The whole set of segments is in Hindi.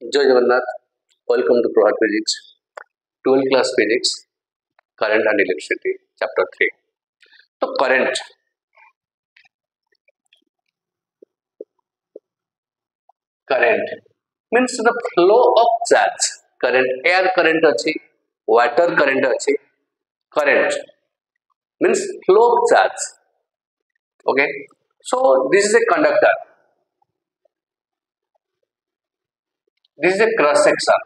जय Jagannath. Welcome to Prabhat physics 12th class physics current and electricity chapter 3। तो current means the flow of charge. Current air current अच्छी, वाटर करंट अच्छी। Current means flow of charge. Okay, so this is a conductor, this is a cross section.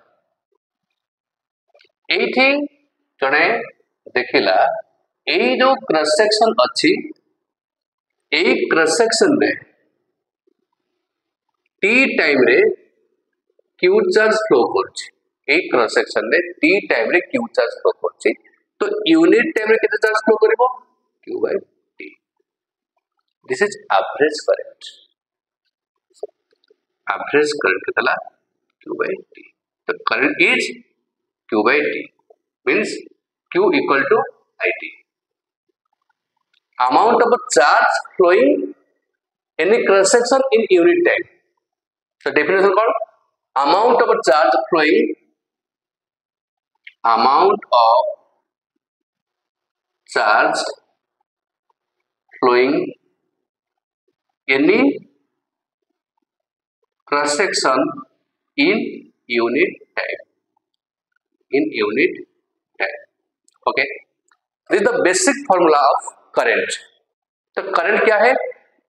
एठी जने देखिला एई जो क्रॉस सेक्शन अच्छी, एई क्रॉस सेक्शन में टी टाइम रे क्यू चार्ज फ्लो करछि। एई क्रॉस सेक्शन में टी टाइम रे क्यू चार्ज फ्लो करछि। तो यूनिट टाइम रे केते चार्ज फ्लो करिवो? q by t। This is average current. Average current केतला? q by t। तो current is q by t means q equal to it। amount of charge flowing in a cross section in unit time। so definition called amount of charge flowing, amount of charge flowing in a cross section in unit time, in unit time। okay, this is the basic formula of current। तो करंट क्या है?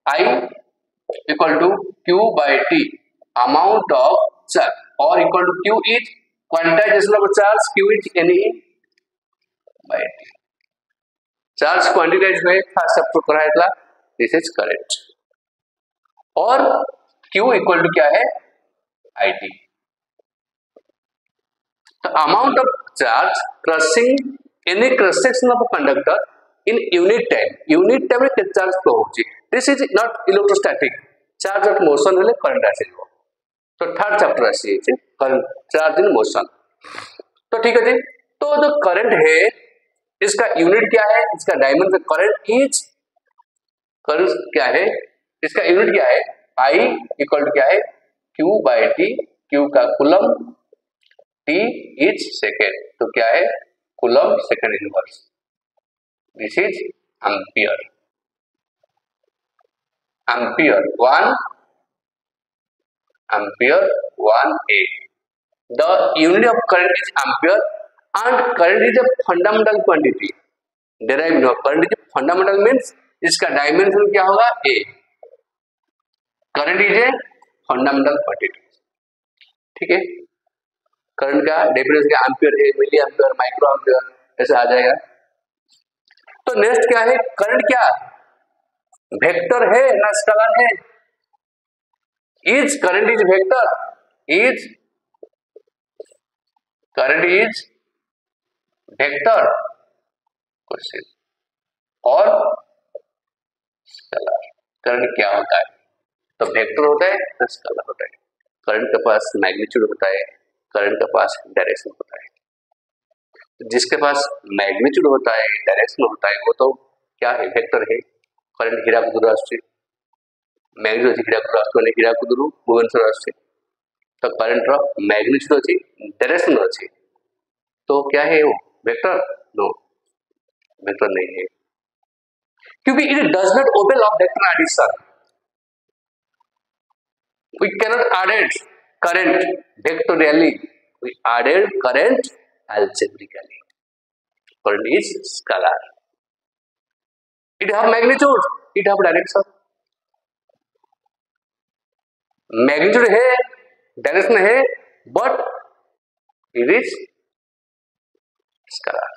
I equal to q by t, amount of charge, or equal to q is quantization of charge, q is ne by t। Charge quantise में फर्स्ट चैप्टर पढ़ाया था, दिस इज करंट। और q इक्वल टू क्या है? it। तो amount of charge crossing any cross section of a conductor in unit time. Unit time रे केते चार्ज फ्लो होची। This is not electrostatic. Charge of motion हेले करंट आसीबो। तो थर्ड चैप्टर आसी छै करंट, चार्ज इन मोशन। तो ठीक है जी। तो जो करंट है इसका यूनिट क्या है? इसका डायमेंशन करंट इज, करंट क्या है? इसका यूनिट क्या है? I इक्वल टू क्या है? Q by T। Q का कूलम, T इज सेकेंड। तो क्या है? Coulomb second inverse. This is ampere. Ampere 1 ampere 1 A। The unit of current is ampere and current is a fundamental quantity। Derive no, current is a fundamental means इसका डायमेंशन क्या होगा? A। Current is a fundamental quantity. ठीक है, करंट का डेफिनेशन क्या? एम्पियर है, मिली एम्पियर, माइक्रो एम्पियर, ऐसे आ जाएगा। तो नेक्स्ट क्या है? करंट क्या वेक्टर है ना स्केलर है? Is current is vector? Is current is vector question. और स्केलर करंट क्या होता है? तो वेक्टर होता है ना स्केलर होता है। करंट के पास मैग्नीट्यूड होता है, करंट के पास डायरेक्शन होता है। जिसके पास मैग्नीट्यूड होता है, डायरेक्शन होता है, वो तो क्या है? वेक्टर है। करंट हीराकुद आसुची, मैग्नीट्यूड हीराकुद आसुची, हीराकुद भुवनेश्वर आसुची। तो करंट रो मैग्नीट्यूड अछि, डायरेक्शन अछि। तो क्या है वो? वेक्टर? नो, वेक्टर नहीं है, क्योंकि it does not obey law of vector addition. We cannot add current vectorially, we added current algebraically। current is scalar, it have magnitude, it have direction। magnitude है, direction है, but it is scalar।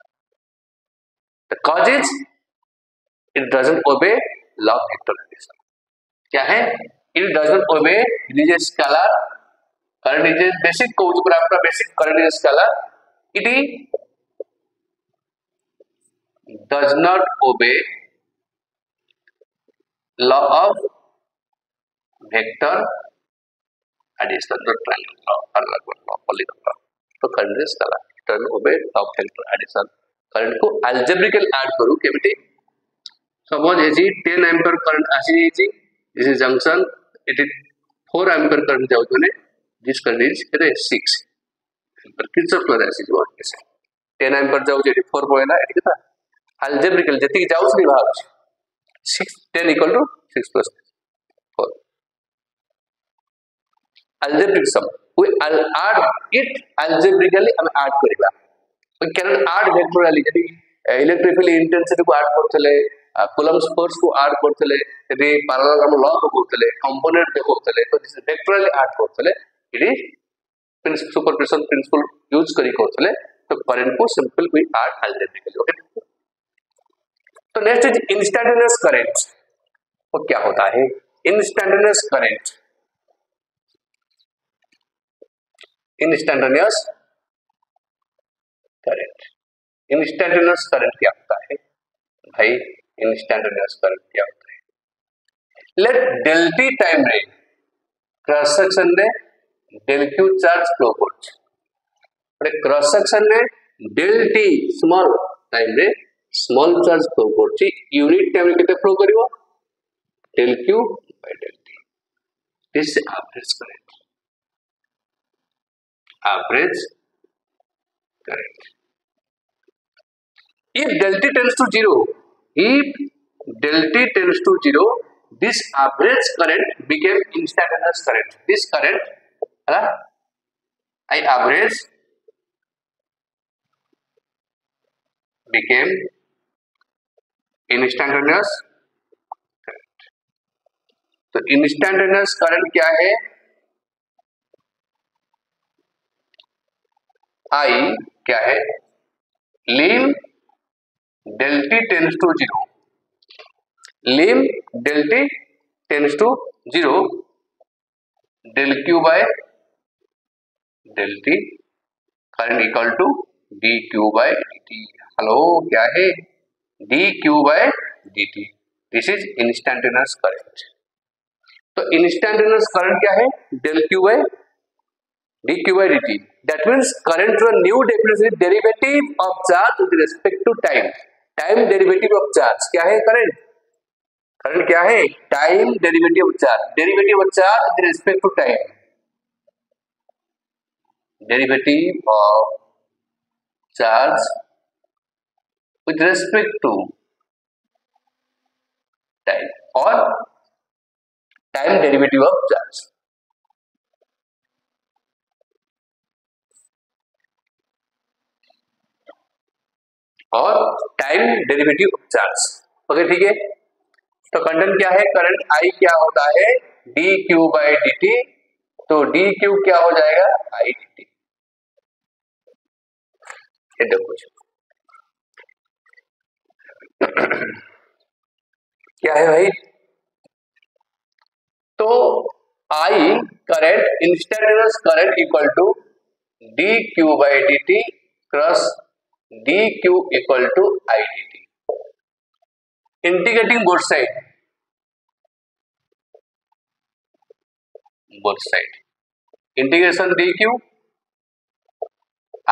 the cause is it doesn't obey law of vector addition। क्या है? it doesn't obey, it is a scalar। current is a basic cause पर आपका basic current is scalar। it does not obey law of vector addition, not triangle law, parallel law, polygon law। तो current is scalar, it doesn't obey law of vector addition। current को algebraical add करू केमिति? suppose एजी 10 एम्पियर करंट आसी जेची, this is junction, it is 4 ampere current जाउछने, this current is 6 ampere Kirchhoff law ଆସିଯିବ 10 ampere ଯାଉଛି ଏଠି 4 ପଳେଇଲା ଏଠି କେତେ algebraical ଯେତିକି ଯାଉଛି ବି ବାହାରୁଛି 6 10 equal to 6 plus 4 algebraic sum we add it algebraically हम add करिबा we cannot add vectorially यदि electrically intensity को add करथले coulombs force को add करथले यदि parallelogram law को करथले component देखौथले तो vectorially add करथले it is superposition principle use करी करथले तो current को simple we add algebraically okay तो नेक्स्ट इज इंस्टैंटेनियस करंट वो क्या होता है instantaneous current instantaneous current instantaneous current क्या होता है भाई इंस्टैंटेनियस करंट क्या होता है लेट डेल टी टाइम रे क्रॉस सेक्शन रे डेल क्यू चार्ज फ्लो करछ क्रॉस सेक्शन रे डेल टी स्मॉल टाइम रे स्मॉल चार्ज फ्लो करछि यूनिट टाइम रे केते flow करिवो del q by del t this is average current if del t tends to 0 this average current became instantaneous current this current I average became instantaneous current तो instantaneous current क्या है I क्या है lim del t tends to 0 lim del t tends to 0 del q by del t current equal to dq by dt hello क्या है dq by dt this is instantaneous current तो instantaneous current क्या है del q by dq by dt that means current का new definition is derivative of charge with respect to time time derivative of charge क्या है current क्या है time derivative of charge with respect to time derivative of charge with respect to time or time derivative of charge और time derivative of charge okay ठीक है तो कंटेंट क्या है करंट I क्या होता है dq by dt तो dq क्या हो जाएगा I dt ये देखो क्या है भाई तो I current instantaneous current equal to dq by dt cross dq equal to I dt integrating both side integration dq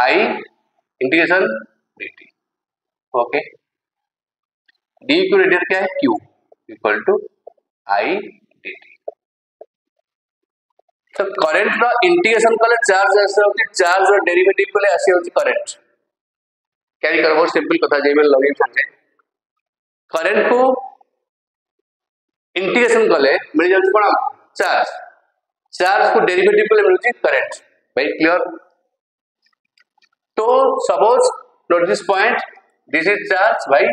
I integration dt okay dq radius क्या है q equal to I dt तो करंट रो इंटीग्रेशन कले चार्ज ऐसे होती चार्ज और डेरिवेटिव कले ऐसे होती करंट कैरी करबो सिंपल कथा जेमेल लॉगिन संगे करंट को इंटीग्रेशन कले मिल जाउछ कोन चार्ज को डेरिवेटिव कले मिलुछि करंट भाई क्लियर तो suppose note this point this is charge भाई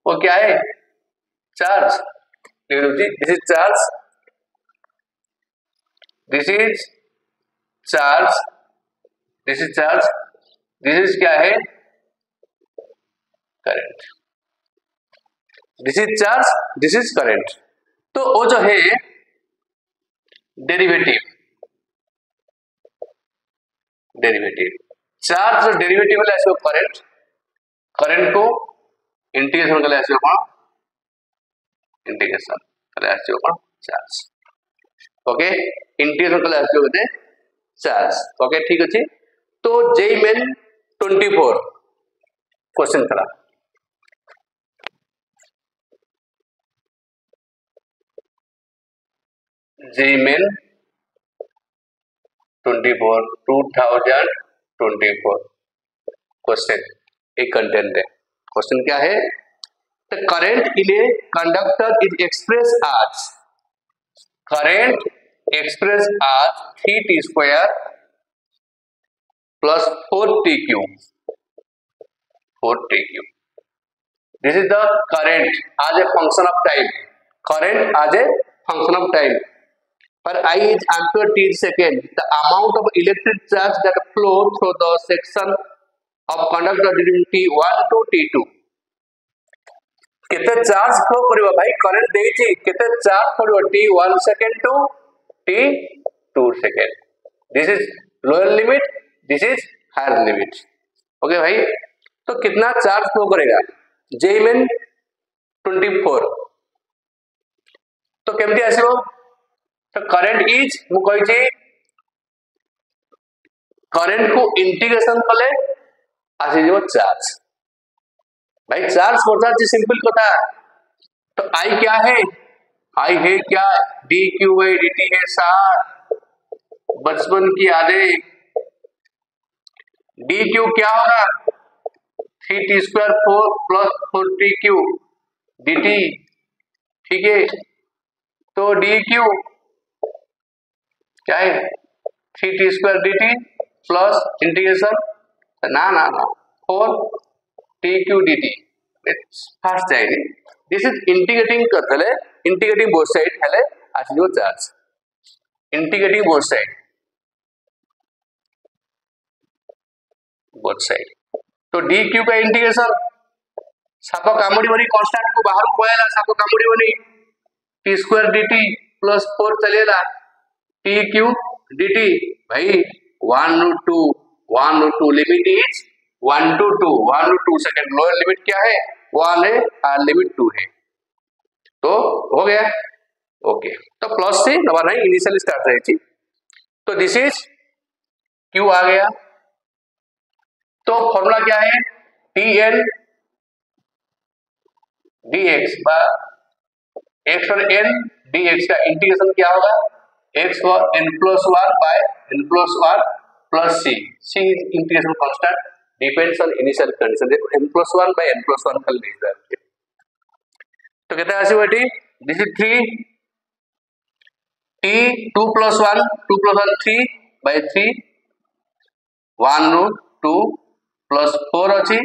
वो क्या है चार्ज मिलुछि this is charge this is charge this is charge this is क्या है current this is charge this is current तो वो जो है डेरिवेटिव चार्ज और डेरिवेटिव वाला ऐसे करंट को इंटीग्रेशन कले ऐसे कौन इंटीग्रेशन कले ऐसे कौन चार्ज ओके इंटीग्रेशन कले ऐसे होते चार्ज ओके ठीक अछि तो जेई मेन 24 क्वेश्चन करा जेई मेन 24 2024 क्वेश्चन एक कंटेंट है। क्वेश्चन क्या है? The current in a conductor is express आज करंट एक्सप्रेस आज 3t square plus 4t cube 4t cube. This is the current as a function of time current as a function of time for I is ampere t second the amount of electric charge that flow through the section of conductor during t1 to t2 केते चार्ज फ्लो करिवो भाई करंट देइछि केते चार्ज करिवो t1 second to t2 second. This is lower limit this is higher limit. Okay भाई तो कितना चार्ज फ्लो करेगा जेमेन 24 तो केमती आसीबो तो करंट इज मु कहि करंट को इंटीग्रेशन कले आसी जो चार्ज भाई चार्ज पहुंचा सिंपल कथा। तो आई क्या है? आई है क्या D Q by D T है सार बचपन की यादें। डी क्यू क्या होगा 3t square 4 plus 4t Q D T. ठीक है तो डी क्यू क्या है 3t square D T plus integration ना ना ना 4t Q D T fast जाएगी। दिस इज इंटीग्रेटिंग करदले इंटीग्रेटिंग बोथ साइड हेले आसी जो चार्ज इंटीग्रेटिंग बोथ साइड तो डी क्यू का इंटीग्रेशन साप कामुड़ी बनी कांस्टेंट को बाहर पळेला साप कामुड़ी बनी t स्क्वायर dt प्लस 4 चलेला t क्यू dt भाई 1 to 2 limit is 1 to 2 second. Lower limit क्या है 1 है हायर लिमिट 2 है। तो हो गया ओके तो प्लस से नंबर नहीं इनिशियल स्टार्ट रही थी तो दिस इज क्यू आ गया। तो फॉर्मूला क्या है tn dx बा x और n dx का इंटीग्रेशन क्या होगा x for n plus 1 by n plus 1 plus c c integration constant depends on initial condition n plus 1 by n plus 1 कर लीजिए। तो कहते हैं ऐसे this is 3 t 2 plus 1 3 by 3 1 root 2 plus 4 अच्छी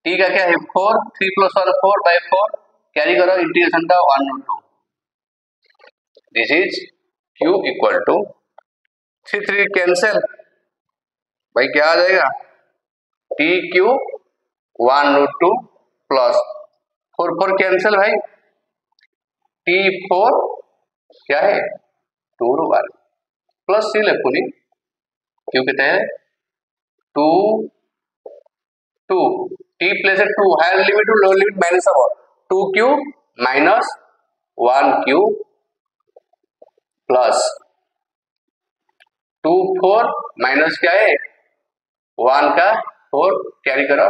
t का क्या है 4 3 plus 1 4 by 4 कैरी करो इंटीग्रेशन का 1 root 2 this is q equal to 3 3 cancel भाई क्या आ जाएगा t q 1 root 2 plus 4 4 cancel भाई t 4 क्या है 2 root 1 प्लस c लिखुनी क्यों कहते हैं 2 2 t plus 2 higher limit to lower limit minus अब 2 Q minus 1 Q plus 2 4 minus क्या है 1 का 4 कैरी करो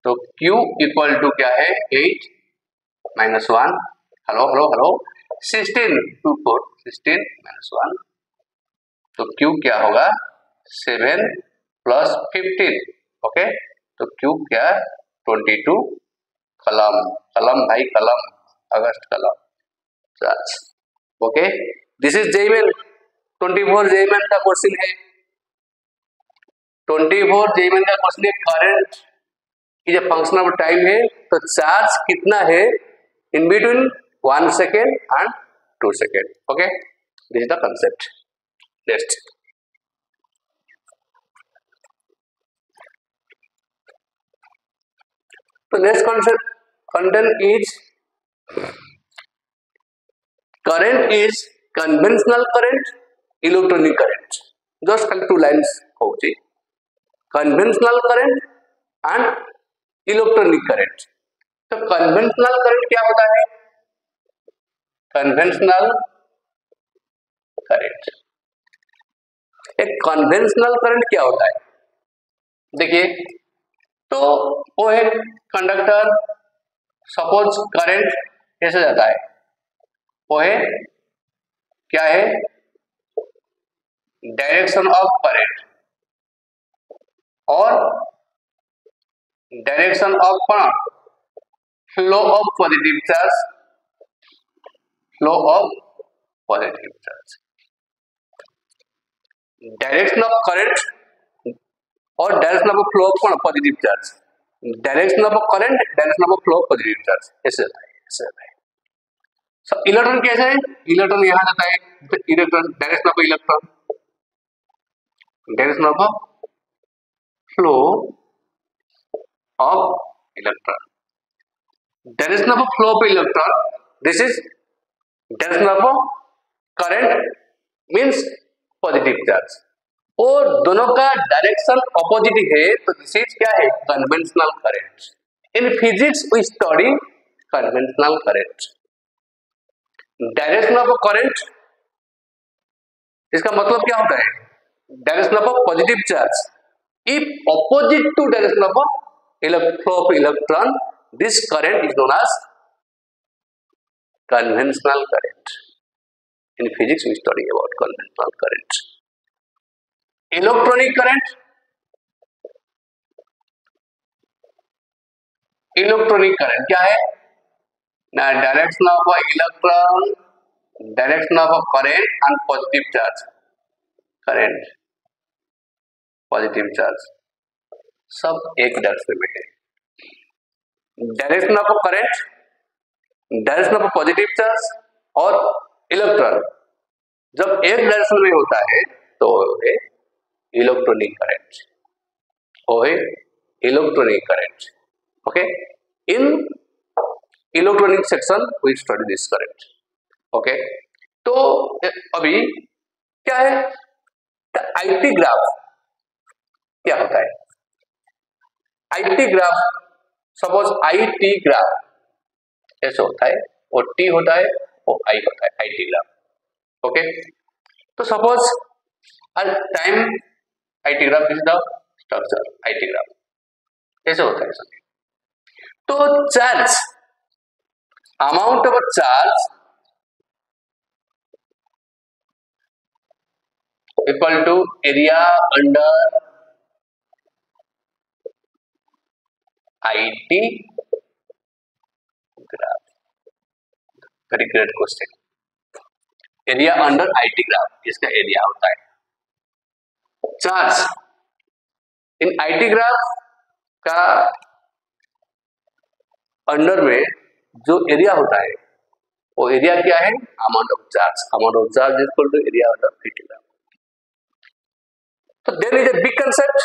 तो q इक्वल टू क्या है 8 minus 1 hello hello hello 16 2 4 16 minus 1 तो q क्या होगा 7 प्लस 15 ओके तो q क्या 22 कलम कलम भाई कलम अगस्त कलम charge. Okay this is JEE Main 24 JEE Main का क्वेश्चन है 24 जेईमेन का क्वेश्चन है current is a function of time है तो चार्ज कितना है in between 1 second and 2 second. Okay this is the concept. Next तो next concept content is current is conventional current electronic current just खाली 2 lines होची conventional current and electronic current। तो conventional current क्या होता है conventional current एक conventional current क्या होता है देखिए तो वो है कंडक्टर सपोज करंट कैसे जाता है वो है क्या है डायरेक्शन ऑफ करंट और direction of flow of positive charge, flow of positive charge, direction of current और direction of flow of positive charge, direction of current, direction of flow of positive charge, ऐसे होता है, ऐसे होता है। सब इलेक्ट्रॉन कैसे है, इलेक्ट्रॉन यहां जाता है, electron direction of electron, direction of flow of electron, direction of flow of electron, this is direction of current means positive charge, और दोनों का डायरेक्शन ऑपोजिट है, तो दिस इज क्या है, conventional current. In physics we study conventional current. Direction of current, इसका मतलब क्या होता है, direction of positive charge if opposite to direction of flow of electron, this current is known as conventional current. In physics we study about conventional current. Electronic current, electronic current क्या है ना, direction of electron, direction of current and positive charge, current positive charge सब एक डायरेक्शन में है। Direction of current, direction of positive charge और इलेक्ट्रॉन जब एक डायरेक्शन में होता है तो है इलेक्ट्रॉनिक करंट, वो है electronic current. Okay, in electronic section we study this current. Okay, तो अभी क्या है, आईटी ग्राफ क्या होता है, IT graph, suppose IT graph ऐसे होता है, और टी होता है और आई होता है, आईटी ग्राफ। ओके, तो suppose time IT graph is the structure, IT graph ऐसे होता है सभी। तो charge, amount of charge equal to area under IT graph. Very great question. Area under IT graph, इसका एरिया होता है। चार्ज इन आईटी ग्राफ का अंडर में जो एरिया होता है वो एरिया क्या है, amount of charge, amount of charge equal to area under IT graph. तो there is a big concept.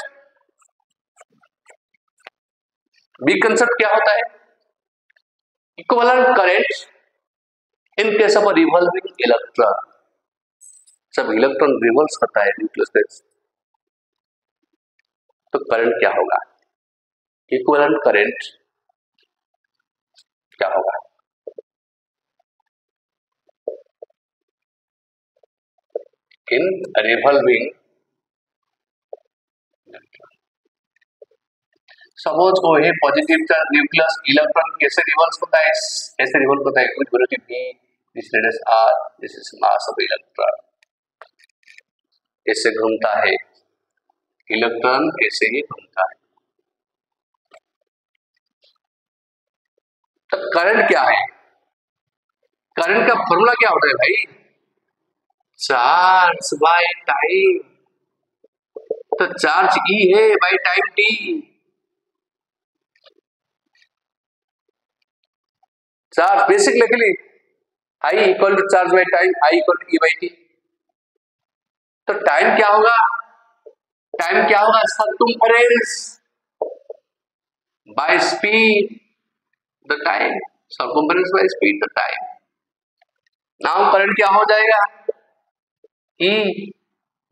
Big concept क्या होता है, equivalent current in case of revolving electron. जब इलेक्ट्रॉन रिवॉल्व करता है न्यूक्लियस में तो करंट क्या होगा, इक्विवेलेंट करंट क्या होगा, इन रिवॉल्विंग सपोज वो है पॉजिटिव चार्ज न्यूक्लियस, इलेक्ट्रॉन कैसे रिवॉल्व होता है, ऐसे रिवॉल्व होता है with velocity v, this radius r, this is mass of electron. ऐसे घूमता है इलेक्ट्रॉन, ऐसे ही घूमता है। तो करंट क्या है, करंट का फॉर्मूला क्या होता है भाई, चार्ज बाय टाइम। तो चार्ज E है by time t। Charge basic लिख ली, I equal to charge by time, I equal to E by T. तो टाइम क्या होगा, टाइम क्या होगा, circumference by speed the time, circumference by speed the time. Now current क्या हो जाएगा, E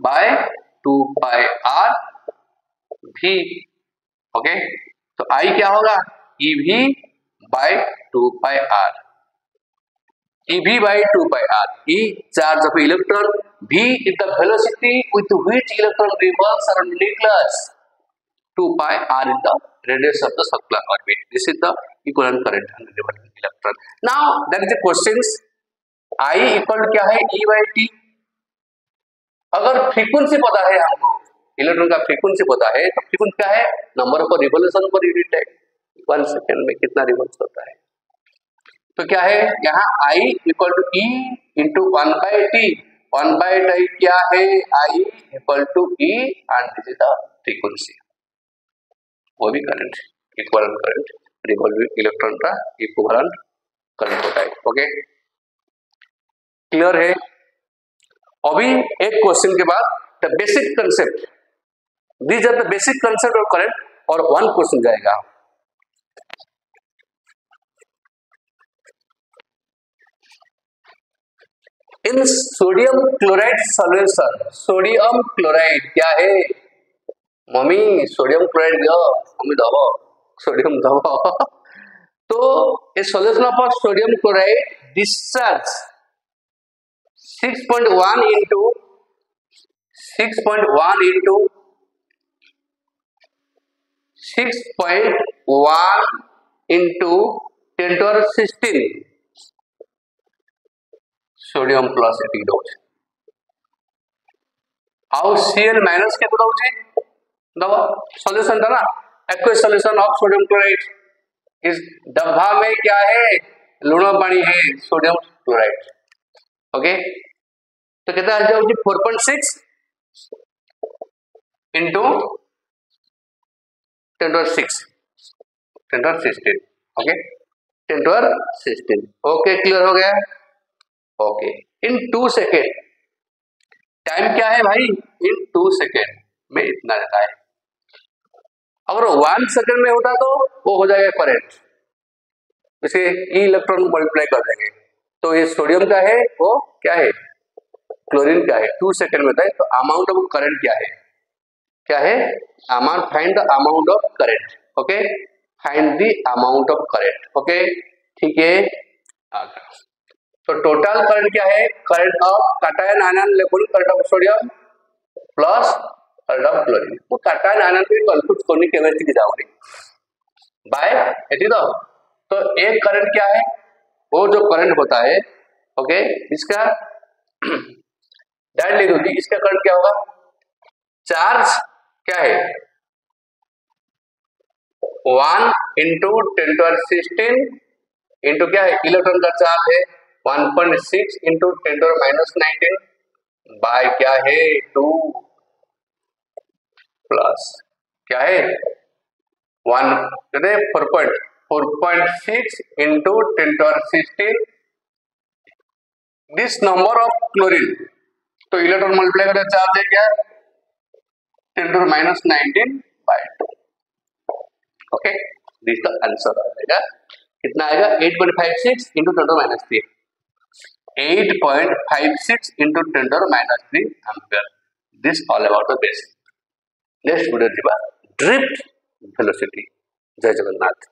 बाय 2 पाई आर भी। ओके, तो आई क्या होगा, ई भी बाय 2 पाई आर, ई भी by 2 pi r. E charge of electron, v is the velocity with which electron revolves around the nucleus, 2 pi r is the radius of the circular orbit. This is the equivalent current and revolving electron. Now that is the questions, I equal क्या है, E by T, अगर फ्रीक्वेंसी पता है हमको, इलेक्ट्रॉन का फ्रीक्वेंसी पता है, तो फ्रीक्वेंसी क्या है, number of revolution per unit है, 1 सेकेंड में कितना रिवोल्यूशन होता है। तो क्या है यहाँ I equal to E into 1/T, 1/T क्या है, I equal to E and this is the frequency, वो भी current, equivalent current, revolving electron का इक्विवेलेंट करंट होता है। ओके, क्लियर है। अभी एक क्वेश्चन के बाद the basic concept, these are the basic concept of current, और 1 क्वेश्चन जाएगा। In sodium chloride solution, sodium chloride क्या है मम्मी, सोडियम क्लोराइड दो मम्मी, दबो सोडियम दबो तो a solution of sodium chloride discharge 6.1 into 6.1 into 6.1 into 10 to the 16 sodium plus eighty दौर आउ Cl माइनस के दौर दबा सॉल्यूशन था ना, aqueous solution of sodium chloride, इस डब्बा में क्या है, लूणा पानी है, सोडियम क्लोराइड। ओके, तो कितना आ जाओगे 4.6 into 10 to 6 10 to 16, okay 10 to 16। Okay, clear हो गया। ओके, इन 2 सेकेंड, टाइम क्या है भाई, इन 2 सेकेंड में इतना रहता है। अगर 1 सेकेंड में होता तो वो हो जाएगा करंट, इसे ई इलेक्ट्रॉन मल्टीप्लाई कर देंगे, तो ये सोडियम का है, वो क्या है, क्लोरीन का है, 2 सेकेंड में होता है। तो अमाउंट ऑफ करंट क्या है, क्या है, amount, find the amount of current. Okay, find the amount of current. Okay, ठीक है। तो टोटल करंट क्या है, current of cation ion level, current of sodium plus current of chlorine. वो कैटायन आयन पे कंफ्यूज करने केमिस्ट्री की जाओगे बाय एटी तो एक करंट क्या है, वो जो करंट होता है, ओके, इसका डायरेक्ट लिख दो, इसका करंट क्या होगा, चार्ज क्या है 1 इंटू 10 to 16 इंटू क्या है, इलेक्ट्रॉन का चार्ज है 1.6 इंटू 10 to -19 बाय क्या है 2 प्लस क्या है 4.6 into 10 to 16 this number of chlorine, तो इलेक्ट्रॉन मल्टीप्लाई करके चार्ज है क्या 10 to -19 by 2। Okay, this the answer आएगा, कितना आएगा 8.56 into 10 to -3, 8.56 into 10 to -3 ampere. This all about the basic. Next video दिबा ड्रिफ्ट वेलोसिटी। जय जगन्नाथ।